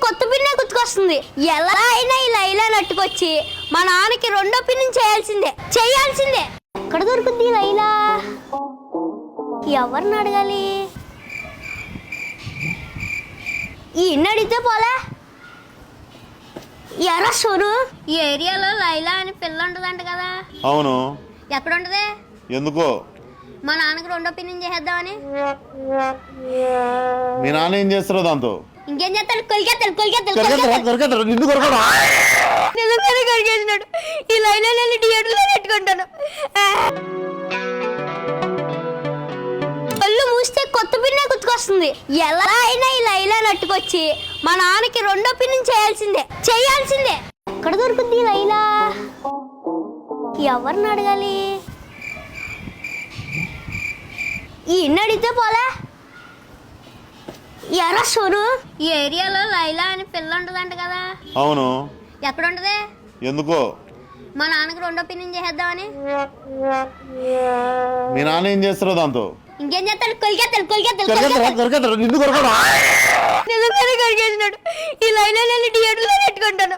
కొత్త పిన్నే గుర్తుకొస్తుంది. ఎలా అయినా ఈ లైలా నట్టుకొచ్చి మా నాన్నకి రెండో పిన్ చేయాల్సిందే. ఎక్కడ దొరుకుద్ది ఈ లైలా? ఎవరిని అడగాలి? ఈ ఇన్ని అడిగితే పోలే. ఎరా సోను, ఈ ఏరియాలో లైలా అని పిల్ల ఉంటదంట కదా? అవును. ఎక్కడ ఉంటది? ఎందుకో మా నాన్నకి రెండో పిన్ చేసేద్దామని. మీ నాన్న ఏం చేస్తారో దాంతో? ఇంకేం చేస్తాడు? కొలికేస్తాడు. నిజంగానే కడిగేసినాడు. ఈ లైలా నేను థియేటర్లో పెట్టుకుంటాను. కళ్ళు మూస్తే కొత్త పిన్నే గుర్తుకొస్తుంది. ఎలా అయినా ఈ లైలా నట్టుకొచ్చి మా నాన్నకి రెండో పిన్ చేయాల్సిందే. ఎక్కడ దొరుకుద్ది ఈ లైలా? ఎవరిని అడగాలి? ఈ ఇన్ని అడిగితే పోలే. ఎరా సోను, ఈ ఏరియాలో లైలా అని పిల్ల ఉంటదంట కదా? అవును. ఎక్కడ ఉంటది? ఎందుకో మా నాన్నకి రెండో పిన్ చేసేద్దామని. మీ నాన్న ఏం చేస్తారో దాంతో? ఇంకేం చేస్తాడు? కొలికేస్తాడు. నిజంగానే నిజంగానే కడిగేసినాడు. ఈ లైలా నేను థియేటర్లో పెట్టుకుంటాను.